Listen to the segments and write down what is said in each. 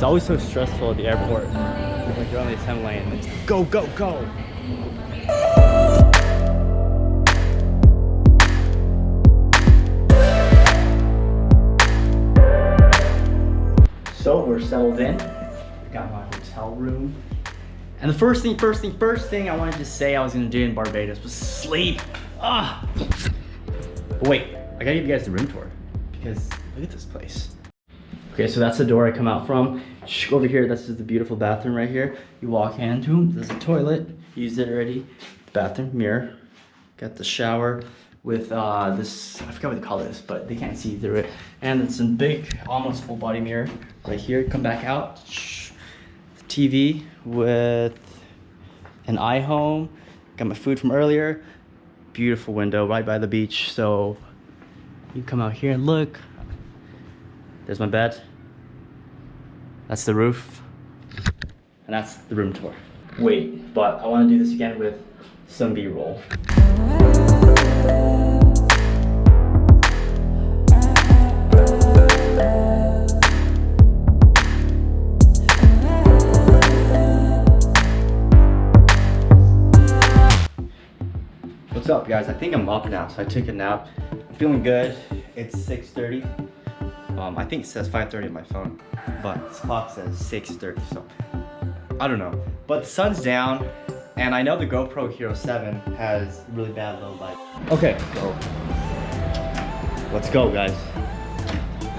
always so stressful at the airport. Like you're on the assembly lane, it's go, go, go. So we're settled in. Got my hotel room. And the first thing I wanted to say I was gonna do in Barbados was sleep. Ah. But wait, I gotta give you guys the room tour because look at this place. Okay, so that's the door I come out from. Just go over here, this is the beautiful bathroom right here. You walk into, there's a toilet, used it already. Bathroom, mirror. Got the shower with this, I forgot what they call this, but they can't see through it. And it's a big, almost full body mirror right here. Come back out. TV with an iHome. Got my food from earlier. Beautiful window right by the beach. So you come out here and look. There's my bed. That's the roof. And that's the room tour. Wait, but I want to do this again with some B-roll. What's up, guys? I think I'm up now, so I took a nap. I'm feeling good. It's 6:30. I think it says 5:30 on my phone, but this clock says 6:30, so I don't know. But the sun's down, and I know the GoPro Hero 7 has really bad low light. Okay, so let's go, guys.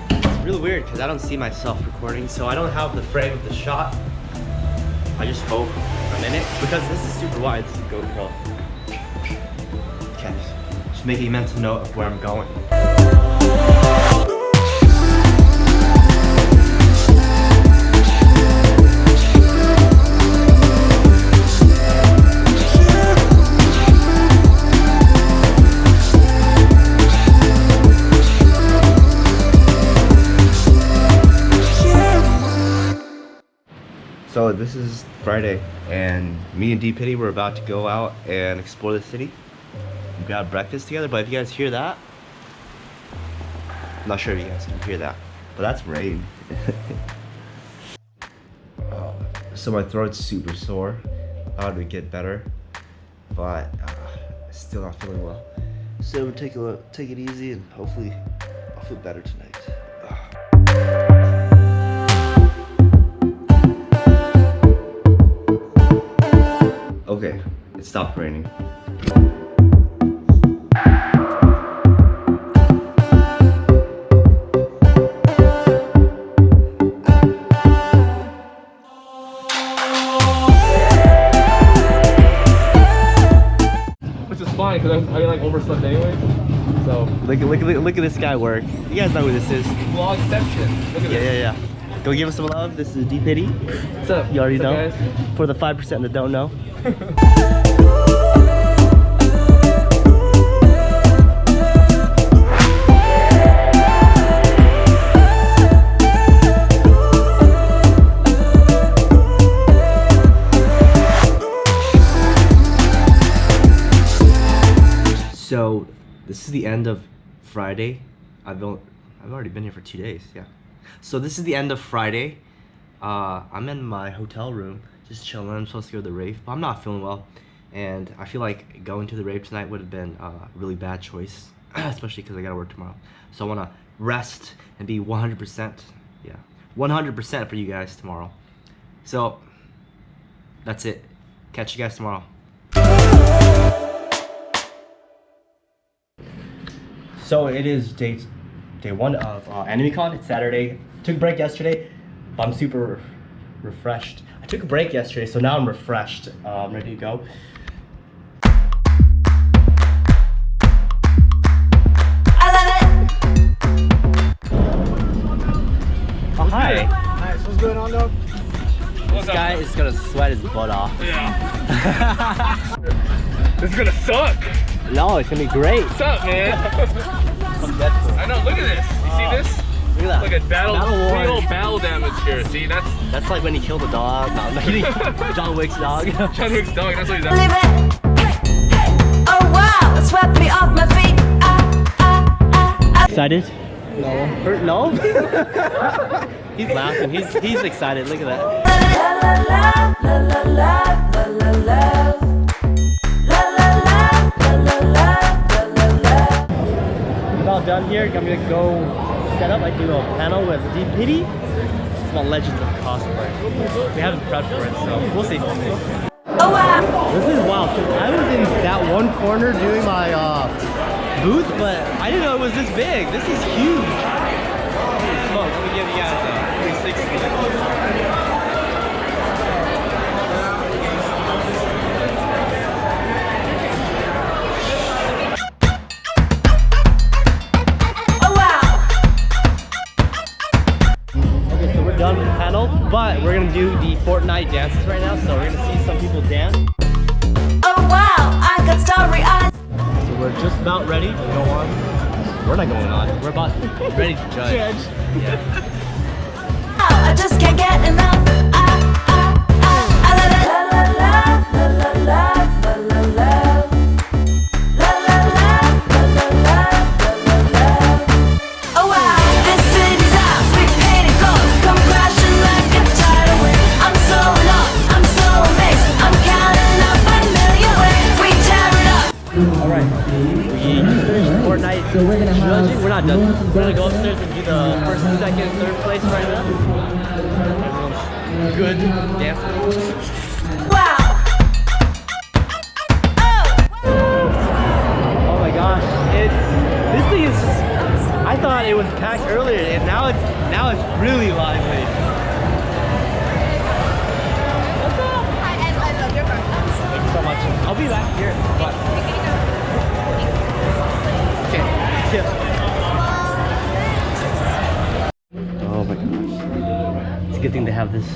It's really weird because I don't see myself recording, so I don't have the frame of the shot. I just hope I'm in it because this is super wide. This is GoPro. Okay, just making a mental note of where I'm going. So this is Friday, and me and D Pitty were about to go out and explore the city. We got breakfast together, but if you guys hear that, I'm not sure if you guys can hear that, but that's rain. So my throat's super sore. I thought it would get better, but still not feeling well. So we'll take it easy, and hopefully I'll feel better tonight. Okay, it stopped raining. Which is fine because I like overslept anyway. So look at this guy work. You guys know who this is. Vlogception. Look at this. Yeah. Go give us some love. This is D Pitty. What's up? You already know. What's up, guys? For the 5% that don't know. So this is the end of Friday. I've already been here for 2 days. Yeah. So this is the end of Friday. I'm in my hotel room, just chilling. I'm supposed to go to the rave, but I'm not feeling well, and I feel like going to the rave tonight would have been a really bad choice, especially because I gotta work tomorrow. So I want to rest and be 100%. Yeah, 100% for you guys tomorrow. So that's it. Catch you guys tomorrow. So it is day one of ANIMEKON. It's Saturday. Took a break yesterday, but I'm super refreshed. I took a break yesterday, so now I'm refreshed. I'm ready to go. I love it. Oh, hi. Hi, so what's going on, dog? This guy is gonna sweat his butt off. Yeah. This is gonna suck. No, it's gonna be great. What's up, man? I know, look at this. You see this? Look at that. Like a battle war. real battle damage here. See, that's like when he killed a dog. No, I'm not kidding. John Wick's dog. John Wick's dog. That's what he's Leave it. Oh wow, it swept me off my feet. Excited? No? He's laughing. He's excited. Look at that. About done here. I'm gonna go set up. I do a panel with Deep Pity. It's about legends of cosplay. We haven't prepped for it, so we'll see. Oh wow! This is wild. So I was in that one corner doing my booth, but I didn't know it was this big. This is huge. Holy smoke. Let me give you guys a 360. Done with the panel, but we're gonna do the Fortnite dances right now, so we're gonna see some people dance. Oh wow! I got starry eyes. So we're just about ready to go on. We're not going on. We're about ready to judge. Yeah. I just can't get enough. I love it. La la la la la la la la la la la. Oh wow! This city's ours. We painted gold. Come crashing like a tidal wave. I'm so in awe. I'm so amazed. I'm counting up a million waves. We tear it up. All right. We just finished Fortnite judging. We're not done. We're gonna go upstairs and do the first, second, third place right now. Everyone's good dancing. Wow! Oh my gosh! This thing is. I thought it was packed earlier, and now it's really lively. What's up? Hi, I love your burger. Thank you so much. I'll be back here. But... Okay. Yeah. Oh my gosh. It's a good thing to have this.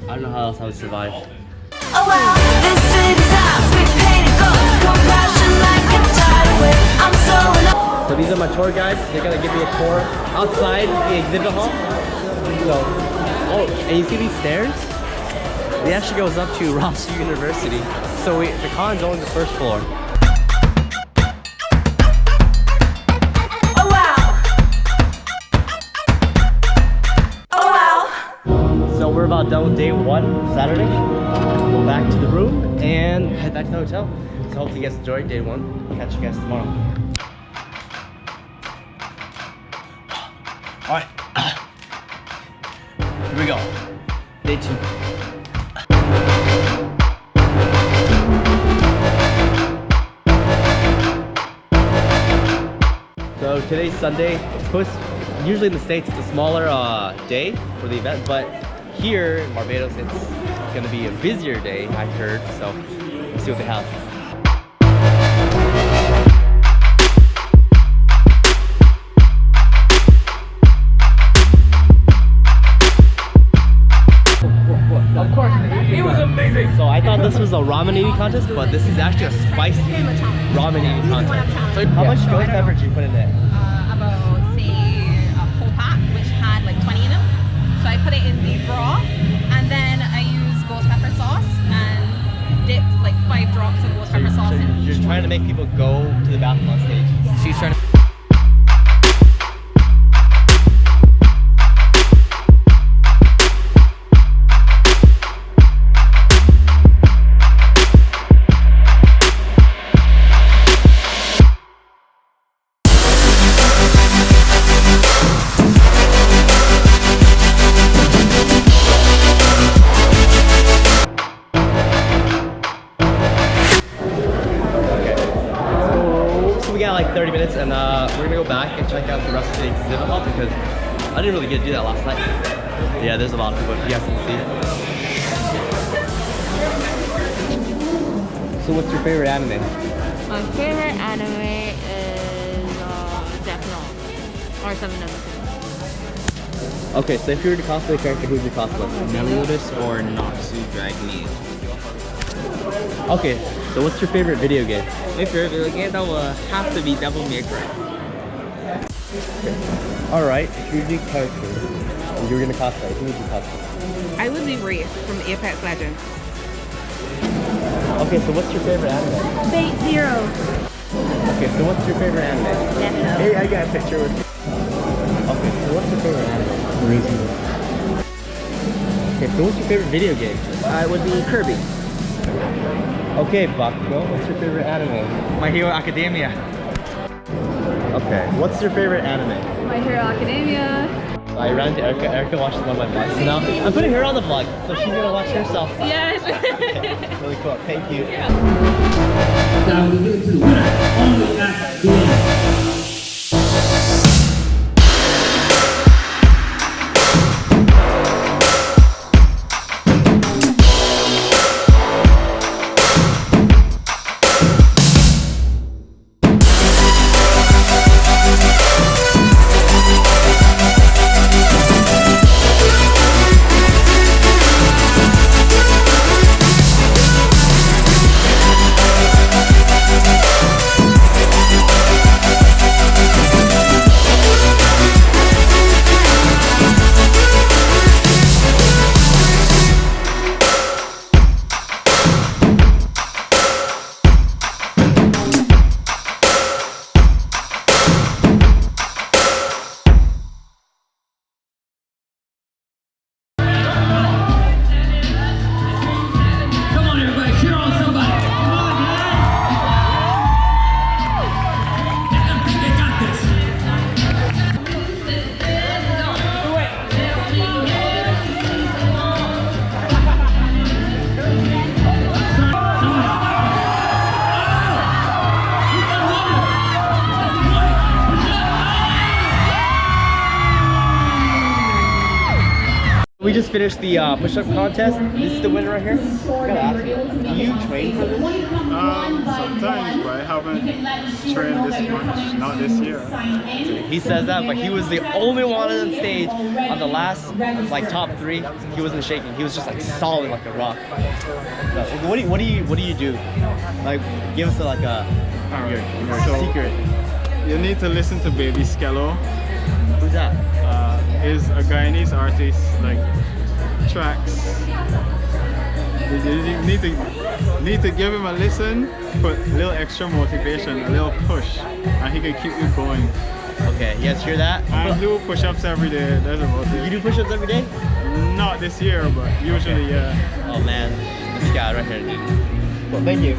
I don't know how else I would survive. Oh wow, this city's ours. We painted gold. Come crashing like a tidal wave. I'm so in awe. So these are my tour guides. They're gonna give me a tour outside the exhibit hall. So, oh, and you see these stairs? It actually goes up to Ross University. So the con's only the first floor. Oh wow. Oh wow. So we're about done with day one, Saturday. Go back to the room and head back to the hotel. So hopefully you guys enjoyed day one. Catch you guys tomorrow. All right. Here we go. Day two. So today's Sunday. Of course, usually in the States it's a smaller day for the event, but here in Barbados it's gonna be a busier day, I heard. So let's see what they have. Of course, it was amazing. So I thought this was a ramen eating contest, but this is actually a spicy ramen eating contest. So how much ghost pepper did you put in there? About, say, a whole pack, which had like 20 in them. So I put it in the broth, and then I used ghost pepper sauce and dipped like 5 drops of ghost pepper sauce So in. you're trying to make people go to the bathroom on stage. She's trying to. We got like 30 minutes and we're gonna go back and check out the rest of the exhibit hall because I didn't really get to do that last night. Yeah, there's a lot of people if you guys can see. So what's your favorite anime? My favorite anime is Death Note or 7-Eleven. Okay, so if you were to cosplay a character, who'd you cosplay? Meliodas or Noxu Drag Me. Okay, so what's your favorite video game? My favorite video game that will have to be Devil May Cry. Alright, if you were to do characters and you were gonna cosplay, who would you cosplay? I would be Wraith from Apex Legends. Okay, so what's your favorite anime? Fate Zero. Okay, so what's your favorite anime? Death Note. Hey, I got a picture with you. crazy. Okay, so what's your favorite video game? It would be Kirby. Okay, Bakugo, what's your favorite anime? My Hero Academia. Okay, what's your favorite anime? My Hero Academia. I ran into Erica. Erica watches one of my vlogs. So now I'm putting her on the vlog, so she's gonna watch herself. Yes. Okay, really cool. Thank you. We just finished the push-up contest. This is the winner right here. I gotta ask you, do you train for this? Sometimes, but I haven't trained this much, not this year. He says that, but he was the only one on stage on the last, like, top 3. He wasn't shaking. He was just like solid like a rock. So, what do you do? Like, give us like your secret. You need to listen to Baby Skello. Who's that? Is a Guyanese artist, like tracks. You need to give him a listen, put a little extra motivation, a little push, and he can keep you going. Okay, you guys hear that? I do push-ups every day. That's about it. You do push-ups every day? Not this year, but usually, yeah. Oh man, this guy right here, dude. Well, thank you.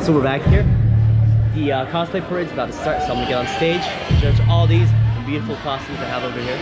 So we're back here. The cosplay parade's about to start, so I'm gonna get on stage, judge all these beautiful costumes I have over here.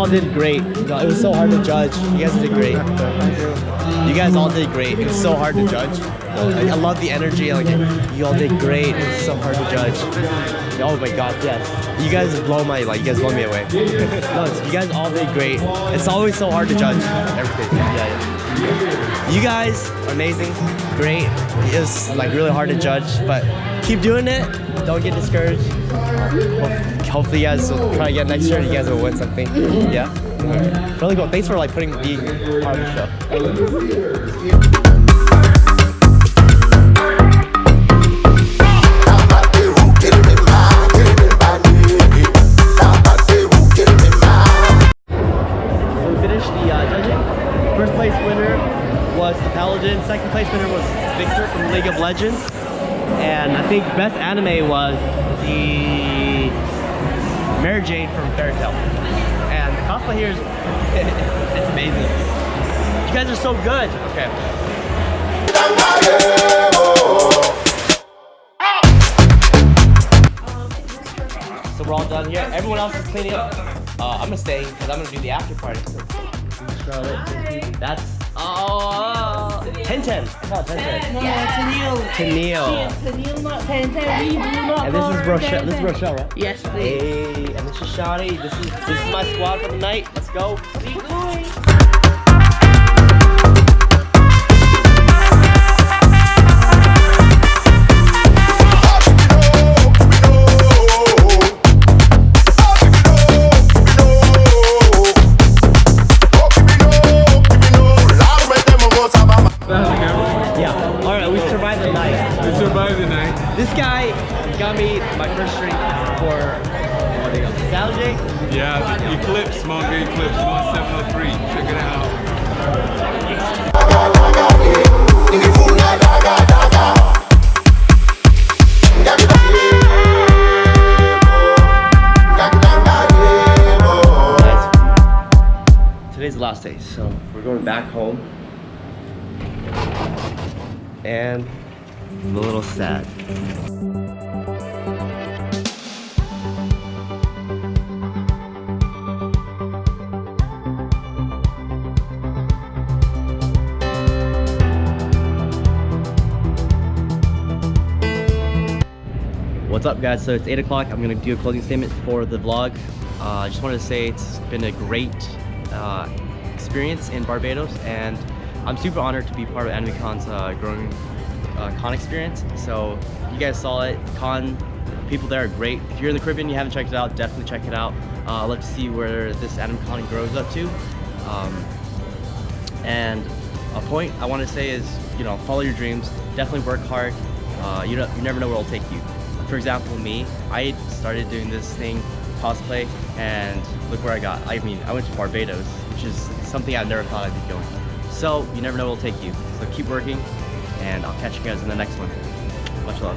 all did great. You know, it was so hard to judge. You guys did great. You guys all did great. It was so hard to judge. I love the energy. Like, you all did great. It was so hard to judge. Oh my God, yes. You guys blow me away. No, you guys all did great. It's always so hard to judge everything. Yeah. You guys are amazing, great. It's like really hard to judge, but keep doing it. Don't get discouraged. Hopefully you guys will try again next year. You guys will win something. Yeah. Really cool. Thanks for like being part of the show. Second place winner was Victor from League of Legends, and I think best anime was the Mary Jane from Fairy Tail. And the cosplay here is it's amazing. You guys are so good. Okay. So we're all done here. Everyone else is cleaning up. I'm gonna stay because I'm gonna do the after party. Charlotte, that's 10-10. I thought 10-10. No, Tennille. Tennille, not 10-10. We do not. And this is Rochelle. This is Rochelle, right? Yes, please. Hey, and this is Shawty. This is my squad for the night. Let's go. Keep going. This guy got me my first drink for nostalgia. Yeah, the Eclipse, Manga Eclipse 1703. Check it out. Today's the last day, so we're going back home. And I'm a little sad. What's up, guys? So it's 8 o'clock. I'm gonna do a closing statement for the vlog. I just wanted to say it's been a great experience in Barbados, and I'm super honored to be part of ANIMEKON's growing con experience. So you guys saw it. Con people there are great. If you're in the Caribbean, you haven't checked it out, definitely check it out. I'd love to see where this ANIMEKON grows up to. And a point I want to say is, you know, follow your dreams. Definitely work hard. You never know where it'll take you. For example, me, I started doing this thing, cosplay, and look where I got. I mean, I went to Barbados, which is something I never thought I'd be going. So you never know where it'll take you. So keep working, and I'll catch you guys in the next one. Much love.